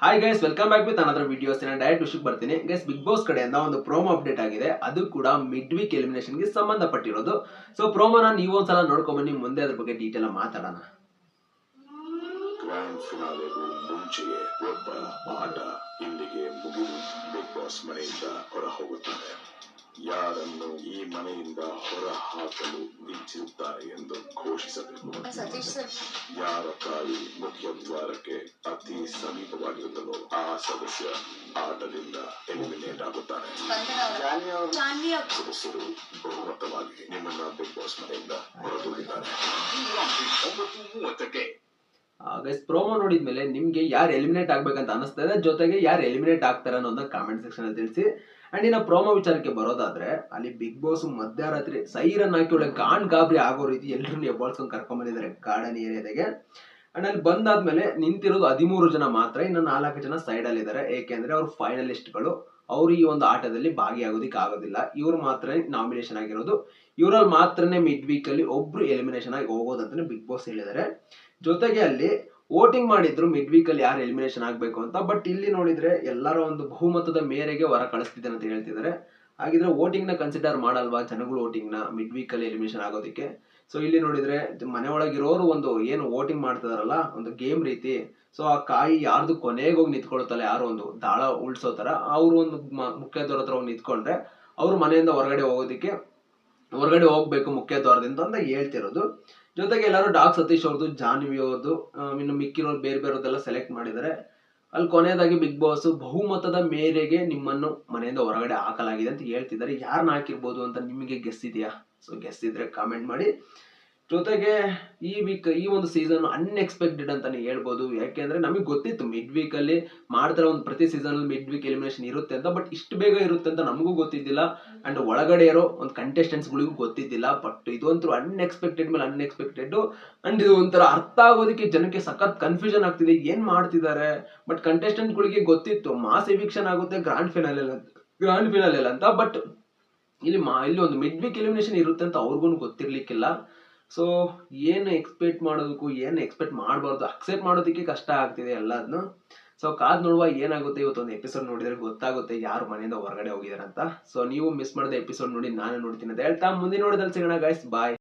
Hi guys, welcome back with another videos. ನಾನು direct ವಿಷಯಕ್ಕೆ ಬರ್ತೀನಿ ಗೈಸ್. ಬಿಗ್ ಬಾಸ್ ಕಡೆಯಿಂದ ಒಂದು ಪ್ರೋಮೋ ಅಪ್ಡೇಟ್ ಆಗಿದೆ. ಅದು ಕೂಡ ಮಿಡ್ ವೀಕ್ ಎಲಿಮಿನೇಷನ್ ಗೆ ಸಂಬಂಧಪಟ್ಟಿರೋದು. ಸೊ ಪ್ರೋಮೋನ ನೀವು ಒಂದ್ಸಲ ನೋಡ್ಕೊಂಡ್ ಬನ್ನಿ, ಮುಂದೆ ಅದ್ರ ಬಗ್ಗೆ ಡೀಟೇಲ್ ಮಾತಾಡೋಣ. ಗ್ರ್ಯಾಂಡ್ ಫಿನಾಲೆಗೂ ಮುಂಚೆಯೇ ಒಬ್ಬ ಆಟ ಇಲ್ಲಿಗೆ ಮುಗಿದು ಬಿಗ್ ಬಾಸ್ ಮನೆಯಿಂದ ಹೊರ ಹೋಗುತ್ತಾರೆ. ಯಾರನ್ನು ಈ ಮನೆಯಿಂದ ಹೊರ ಹಾಕಲು ಇಚ್ಛಿಸುತ್ತಾರೆ ಎಂದು ಘೋಷಿಸಬೇಕು. ಯಾರ ಕಾಲು ಮುಖ್ಯ ದ್ವಾರಕ್ಕೆ ಅತಿ ಸಮೀಪವಾಗಿರುತ್ತದೋ ಆ ಸದಸ್ಯ ಆಟದಿಂದ ಎಲಿಮಿನೇಟ್ ಆಗುತ್ತಾರೆ. ಸದಸ್ಯರು ಬಹುಮತವಾಗಿ ನಿಮ್ಮನ್ನ ಬಿಗ್ ಬಾಸ್ ಮನೆಯಿಂದ ಹೊರದೂಡಿದ್ದಾರೆ. ಗೈಸ್, ಪ್ರೋಮೋ ನೋಡಿದ್ಮೇಲೆ ನಿಮ್ಗೆ ಯಾರು ಎಲಿಮಿನೇಟ್ ಆಗ್ಬೇಕಂತ ಅನಿಸ್ತಾ ಇದೆ, ಜೊತೆಗೆ ಯಾರು ಎಲಿಮಿನೇಟ್ ಆಗ್ತಾರೆ ಅನ್ನೋದನ್ನ ಕಾಮೆಂಟ್ ಸೆಕ್ಷನ್ ಅಲ್ಲಿ ತಿಳಿಸಿ. ಅಂಡ್ ಇನ್ನ ಪ್ರೋಮೋ ವಿಚಾರಕ್ಕೆ ಬರೋದಾದ್ರೆ, ಅಲ್ಲಿ ಬಿಗ್ ಬಾಸ್ ಮಧ್ಯರಾತ್ರಿ ಸೈರನ್ ಹಾಕಿ ಒಳ್ಳೆ ಗಾಬರಿ ಆಗೋ ರೀತಿ ಎಲ್ಲರನ್ನು ಎಬ್ಬಾಳ್ಸ್ಕೊಂಡು ಕರ್ಕೊಂಡ್ ಬಂದಿದ್ದಾರೆ ಗಾರ್ಡನ್ ಏರಿಯಾದಾಗೆ. ಅಂಡ್ ಅಲ್ಲಿ ಬಂದಾದ್ಮೇಲೆ ನಿಂತಿರೋದು 13 ಜನ ಮಾತ್ರ, ಇನ್ನು 4 ಜನ ಸೈಡ್ ಅಲ್ಲಿ ಇದ್ದಾರೆ. ಏಕೆಂದ್ರೆ ಅವ್ರು ಫೈನಲಿಸ್ಟ್ಗಳು, ಅವರು ಈ ಒಂದು ಆಟದಲ್ಲಿ ಭಾಗಿಯಾಗೋದಿಕ್ ಆಗೋದಿಲ್ಲ. ಇವ್ರು ಮಾತ್ರ ನಾಮಿನೇಷನ್ ಆಗಿರೋದು. ಇವರಲ್ಲಿ ಮಾತ್ರನೇ ಮಿಡ್ ವೀಕ್ ಅಲ್ಲಿ ಒಬ್ರು ಎಲಿಮಿನೇಷನ್ ಆಗಿ ಹೋಗೋದಂತಾನೆ ಬಿಗ್ ಬಾಸ್ ಹೇಳಿದ್ದಾರೆ. ಜೊತೆಗೆ ಅಲ್ಲಿ ವೋಟಿಂಗ್ ಮಾಡಿದ್ರು ಮಿಡ್ ವೀಕ್ ಅಲ್ಲಿ ಯಾರು ಎಲಿಮಿನೇಷನ್ ಆಗ್ಬೇಕು ಅಂತ. ಬಟ್ ಇಲ್ಲಿ ನೋಡಿದ್ರೆ ಎಲ್ಲರ ಒಂದು ಬಹುಮತದ ಮೇರೆಗೆ ಹೊರ ಕಳಿಸ್ತಿದ್ದಾರೆ ಅಂತ ಹೇಳ್ತಿದ್ದಾರೆ. ಹಾಗಿದ್ರೆ ವೋಟಿಂಗ್ ನ ಕನ್ಸಿಡರ್ ಮಾಡಲ್ವಾ ಜನಗಳು ವೋಟಿಂಗ್ ನ ಮಿಡ್ ವೀಕ್ ಅಲ್ಲಿ ಎಲಿಮಿನೇಷನ್ ಆಗೋದಕ್ಕೆ? ಸೊ ಇಲ್ಲಿ ನೋಡಿದ್ರೆ ಮನೆ ಒಳಗಿರೋರು ಒಂದು ಏನು ವೋಟಿಂಗ್ ಮಾಡ್ತಿದಾರಲ್ಲ, ಒಂದು ಗೇಮ್ ರೀತಿ. ಸೊ ಆ ಕಾಯಿ ಯಾರ್ದು ಕೊನೆಗೆ ಹೋಗಿ ನಿಂತ್ಕೊಳ್ತಲ್ಲ, ಯಾರು ಒಂದು ದಾಳ ಉಳ್ಸೋ ತರ ಅವ್ರು ಒಂದು ಮುಖ್ಯ ದ್ವಾರ ಹತ್ರ ಹೋಗಿ ನಿಂತ್ಕೊಂಡ್ರೆ ಅವ್ರು ಮನೆಯಿಂದ ಹೊರಗಡೆ ಹೋಗ್ಬೇಕು ಮುಖ್ಯ ದ್ವಾರದಿಂದ ಅಂತ ಹೇಳ್ತಿರೋದು. ಜೊತೆಗೆ ಎಲ್ಲರೂ ಡಾಕ್ ಸತೀಶ್ ಅವ್ರದ್ದು, ಜಾನ್ವಿ ಅವ್ರದ್ದು, ಇನ್ನು ಮಿಕ್ಕಿರೋರು ಬೇರೆ ಸೆಲೆಕ್ಟ್ ಮಾಡಿದ್ದಾರೆ. ಅಲ್ಲಿ ಕೊನೆಯದಾಗಿ ಬಿಗ್ ಬಾಸ್ ಬಹುಮತದ ಮೇರೆಗೆ ನಿಮ್ಮನ್ನು ಮನೆಯಿಂದ ಹೊರಗಡೆ ಹಾಕಲಾಗಿದೆ ಅಂತ ಹೇಳ್ತಿದ್ದಾರೆ. ಯಾರನ್ನ ಹಾಕಿರ್ಬೋದು ಅಂತ ನಿಮಗೆ ಗೆಸ್ ಇದೆಯಾ? ಸೊ ಗೆಸ್ ಇದ್ರೆ ಕಾಮೆಂಟ್ ಮಾಡಿ. ಜೊತೆಗೆ ಈ ಒಂದು ಸೀಸನ್ ಅನ್ಎಕ್ಸ್ಪೆಕ್ಟೆಡ್ ಅಂತಾನೆ ಹೇಳ್ಬೋದು. ಯಾಕೆಂದ್ರೆ ನಮಗೆ ಗೊತ್ತಿತ್ತು ಮಿಡ್ ವೀಕ್ ಅಲ್ಲಿ ಮಾಡ್ತಾರೆ, ಒಂದು ಪ್ರತಿ ಸೀಸನ್ ಅಲ್ಲಿ ಮಿಡ್ ವೀಕ್ ಎಲಿಮಿನೇಷನ್ ಇರುತ್ತೆ ಅಂತ. ಬಟ್ ಇಷ್ಟು ಬೇಗ ಇರುತ್ತೆ ಅಂತ ನಮಗೂ ಗೊತ್ತಿದ್ದಿಲ್ಲ. ಅಂಡ್ ಒಳಗಡೆ ಇರೋ ಒಂದು ಕಂಟೆಸ್ಟೆಂಟ್ಸ್ ಗಳಿಗೂ ಗೊತ್ತಿದ್ದಿಲ್ಲ. ಬಟ್ ಇದೊಂಥರ ಅನ್ಎಕ್ಸ್ಪೆಕ್ಟೆಡ್ ಮೇಲೆ ಅನ್ಎಕ್ಸ್ಪೆಕ್ಟೆಡ್. ಅಂಡ್ ಇದು ಒಂಥರ ಅರ್ಥ ಆಗೋದಕ್ಕೆ ಜನಕ್ಕೆ ಸಖತ್ ಕನ್ಫ್ಯೂಷನ್ ಆಗ್ತಿದೆ, ಏನ್ ಮಾಡ್ತಿದ್ದಾರೆ. ಬಟ್ ಕಂಟೆಸ್ಟೆಂಟ್ ಗಳಿಗೆ ಗೊತ್ತಿತ್ತು ಮಾಸ್ ಎವಿಕ್ಷನ್ ಆಗುತ್ತೆ ಗ್ರಾಂಡ್ ಫಿನಾಲೆ ಅಂತ. ಬಟ್ ಇಲ್ಲಿ ಒಂದು ಮಿಡ್ ವೀಕ್ ಎಲಿಮಿನೇಷನ್ ಇರುತ್ತೆ ಅಂತ ಅವ್ರಿಗೂ ಗೊತ್ತಿರ್ಲಿಕ್ಕಿಲ್ಲ. ಸೊ ಏನು ಎಕ್ಸ್ಪೆಕ್ಟ್ ಮಾಡೋದಕ್ಕೂ ಏನು ಎಕ್ಸ್ಪೆಕ್ಟ್ ಮಾಡಬಾರ್ದು, ಅಕ್ಸೆಪ್ಟ್ ಮಾಡೋದಕ್ಕೆ ಕಷ್ಟ ಆಗ್ತಿದೆ ಎಲ್ಲದನ್ನು. ಸೊ ಕಾದ್ ನೋಡುವ ಏನಾಗುತ್ತೆ. ಇವತ್ತೊಂದು ಎಪಿಸೋಡ್ ನೋಡಿದ್ರೆ ಗೊತ್ತಾಗುತ್ತೆ ಯಾರು ಮನೆಯಿಂದ ಹೊರಗಡೆ ಹೋಗಿದಾರೆ ಅಂತ. ಸೊ ನೀವು ಮಿಸ್ ಮಾಡಿದ ಎಪಿಸೋಡ್ ನೋಡಿ ನಾನು ನೋಡ್ತೀನಿ ಅಂತ ಹೇಳ್ತಾ ಮುಂದಿನ ನೋಡೋದಲ್ಲಿ ಸಿಗೋಣ ಗೈಸ್. ಬಾಯ್.